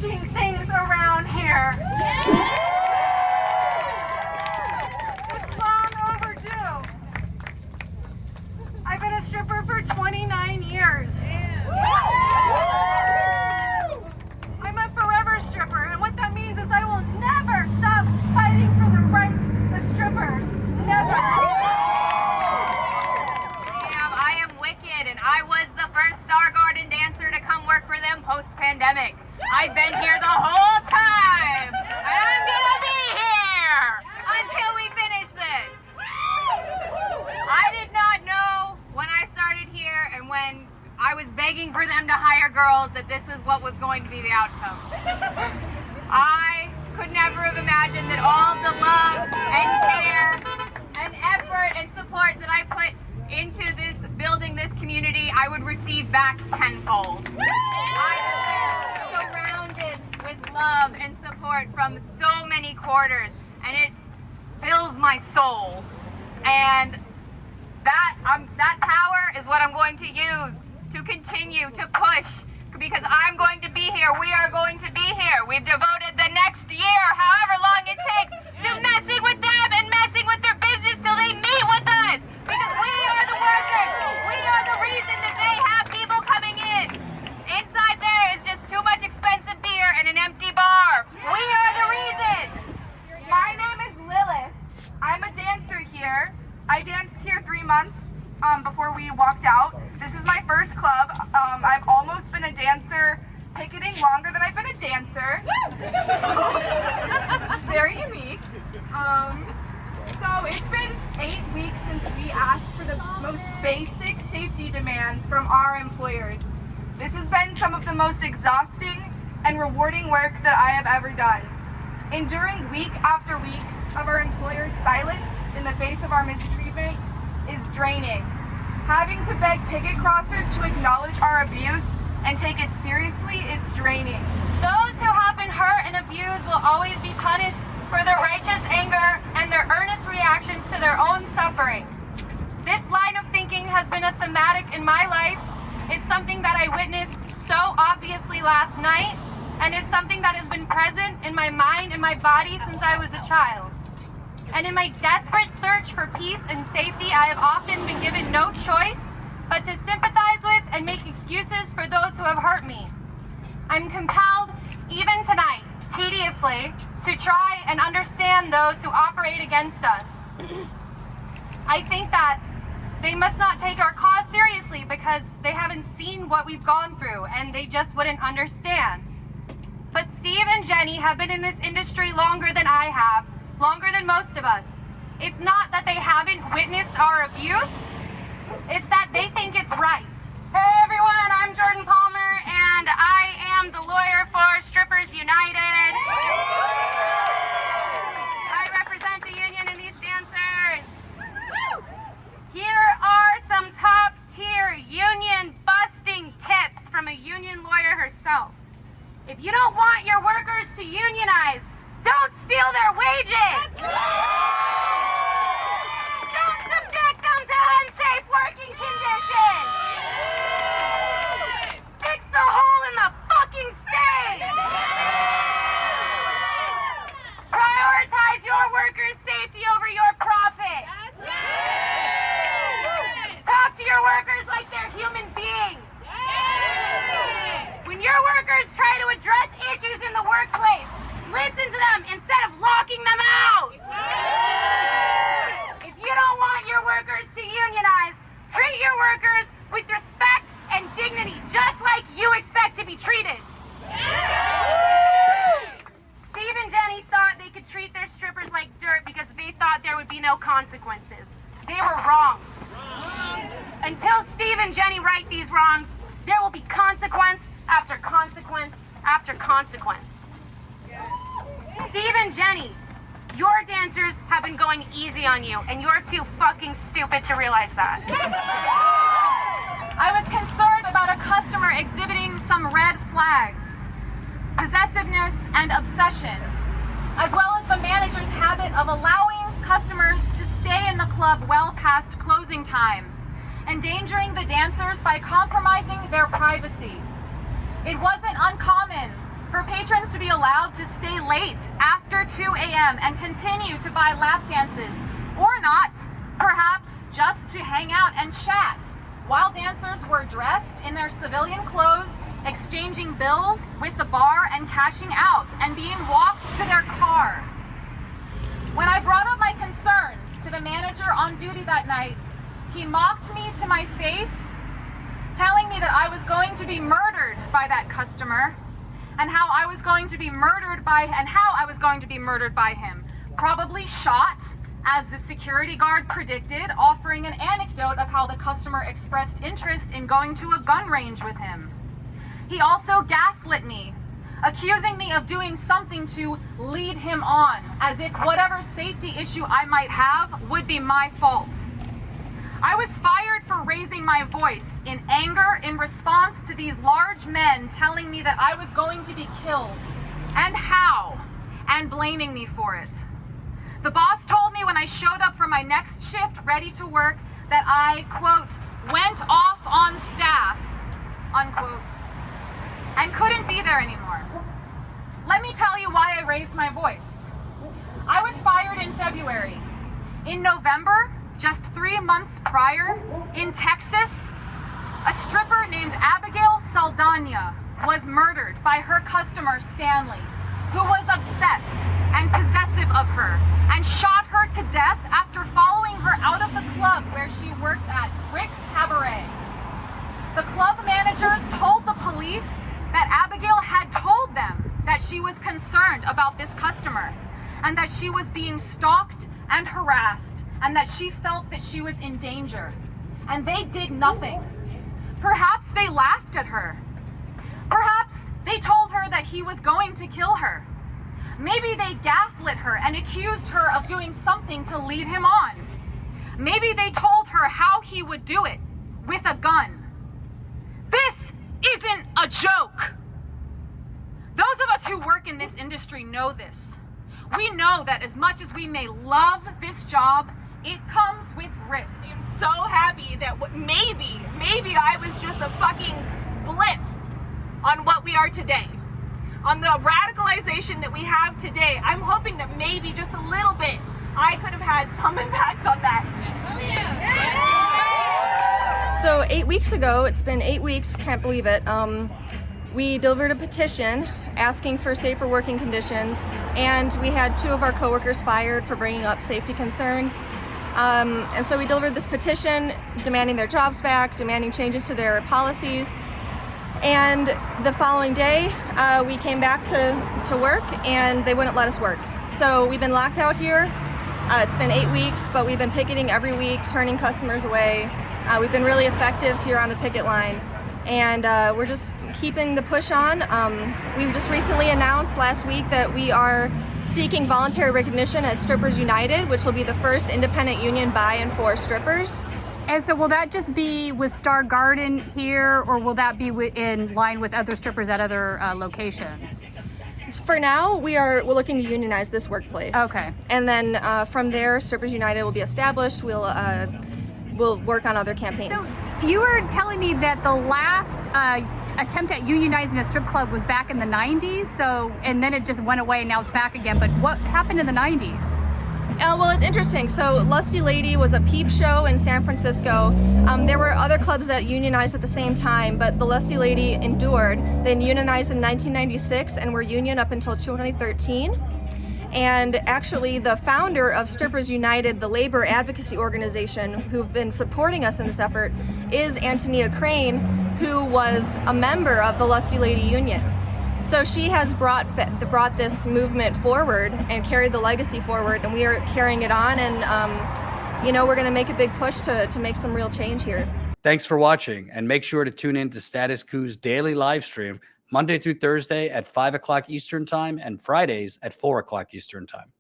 changing things around here. It's long overdue. I've been a stripper for 29 years. I'm a forever stripper, and what that means is I will never stop fighting for the rights of strippers. Never. Damn, I am wicked, and I was the first Star Garden dancer to come work for them post-pandemic. I've been here the whole time, and I'm gonna be here until we finish this. I did not know when I started here and when I was begging for them to hire girls that this is what was going to be the outcome. I could never have imagined that all the love and care and effort and support that I put into this building, this community, I would receive back tenfold. I have been surrounded with love and support from so many quarters, and it fills my soul. And that power is what I'm going to use to continue to push, because I'm going to be here. We are going to be here. We've devoted the next year, however long it takes, to messing with them and messing with their business till they meet with us. Because we are the workers. We are the reason that they have people coming in. Inside there is just too much expensive beer and an empty bar. We are the reason. My name is Lilith. I'm a dancer here. I danced here 3 months before we walked out. This is my first club. I've almost been a dancer picketing longer than I've been a dancer. It's very unique. So it's been 8 weeks since we asked for the most basic safety demands from our employers. This has been some of the most exhausting and rewarding work that I have ever done. Enduring week after week of our employers' silence in the face of our mistreatment is draining. Having to beg picket crossers to acknowledge our abuse and take it seriously is draining. Those who have been hurt and abused will always be punished for their righteous anger and their earnest reactions to their own suffering. This line of thinking has been a thematic in my life. It's something that I witnessed so obviously last night, and it's something that has been present in my mind and my body since I was a child. And in my desperate search for peace and safety, I have often been given no choice but to sympathize with and make excuses for those who have hurt me. I'm compelled, even tonight, tediously, to try and understand those who operate against us. I think that they must not take our cause seriously because they haven't seen what we've gone through and they just wouldn't understand. But Steve and Jenny have been in this industry longer than I have, longer than most of us. It's not that they haven't witnessed our abuse, it's that they think it's right. Hey everyone, I'm Jordan Palmer and I am the lawyer for Strippers United. I represent the union and these dancers. Here are some top tier union busting tips from a union lawyer herself. If you don't want your workers to unionize, don't steal their wages! Don't subject them to unsafe working conditions! Fix the hole in the fucking stage! Prioritize your workers' safety over your profits! Talk to your workers like they're human beings! When your workers try to address issues in the workplace, listen to them instead of locking them out. If you don't want your workers to unionize, treat your workers with respect and dignity, just like you expect to be treated. Steve and Jenny thought they could treat their strippers like dirt because they thought there would be no consequences. They were wrong. Until Steve and Jenny right these wrongs, there will be consequence after consequence after consequence. Steve and Jenny, your dancers have been going easy on you, and you're too fucking stupid to realize that. I was concerned about a customer exhibiting some red flags, possessiveness and obsession, as well as the manager's habit of allowing customers to stay in the club well past closing time, endangering the dancers by compromising their privacy. It wasn't uncommon for patrons to be allowed to stay late after 2 a.m. and continue to buy lap dances, or not, perhaps just to hang out and chat, while dancers were dressed in their civilian clothes, exchanging bills with the bar and cashing out and being walked to their car. When I brought up my concerns to the manager on duty that night, he mocked me to my face, telling me that I was going to be murdered by that customer and how I was going to be murdered by him, probably shot, as the security guard predicted, offering an anecdote of how the customer expressed interest in going to a gun range with him. He also gaslit me, accusing me of doing something to lead him on, as if whatever safety issue I might have would be my fault. I was fired for raising my voice in anger in response to these large men telling me that I was going to be killed, and how, and blaming me for it. The boss told me when I showed up for my next shift ready to work that I, quote, went off on staff, unquote, and couldn't be there anymore. Let me tell you why I raised my voice. I was fired in February. In November, just 3 months prior, in Texas, a stripper named Abigail Saldana was murdered by her customer, Stanley, who was obsessed and possessive of her, and shot her to death after following her out of the club where she worked at, Rick's Cabaret. The club managers told the police that Abigail had told them that she was concerned about this customer, and that she was being stalked and harassed, and that she felt that she was in danger. And they did nothing. Perhaps they laughed at her. Perhaps they told her that he was going to kill her. Maybe they gaslit her and accused her of doing something to lead him on. Maybe they told her how he would do it, with a gun. This isn't a joke. Those of us who work in this industry know this. We know that as much as we may love this job, it comes with risk. I'm so happy that maybe I was just a fucking blip on what we are today. On the radicalization that we have today, I'm hoping that maybe just a little bit I could have had some impact on that. So 8 weeks ago, it's been 8 weeks, can't believe it, we delivered a petition asking for safer working conditions, and we had 2 of our coworkers fired for bringing up safety concerns. And so we delivered this petition demanding their jobs back, demanding changes to their policies. And the following day, we came back to work, and they wouldn't let us work. So we've been locked out here. It's been 8 weeks, but we've been picketing every week, turning customers away. We've been really effective here on the picket line, and we're just keeping the push on. We just recently announced last week that we are seeking voluntary recognition as Strippers United, which will be the first independent union by and for strippers. And so will that just be with Star Garden here, or will that be in line with other strippers at other locations? For now, we're looking to unionize this workplace. Okay. And then from there, Strippers United will be established. We'll work on other campaigns. So you were telling me that the last attempt at unionizing a strip club was back in the 90s, and then it just went away and now it's back again. But what happened in the 90s? Well, it's interesting. So Lusty Lady was a peep show in San Francisco. There were other clubs that unionized at the same time, but the Lusty Lady endured. They unionized in 1996 and were union up until 2013. And actually the founder of Strippers United, the labor advocacy organization who've been supporting us in this effort, is Antonia Crane, who was a member of the Lusty Lady Union. So she has brought this movement forward and carried the legacy forward, and we are carrying it on, and we're going to make a big push to make some real change here. Thanks for watching, and make sure to tune in to Status Coup's daily live stream Monday through Thursday at 5 o'clock Eastern Time and Fridays at 4 o'clock Eastern Time.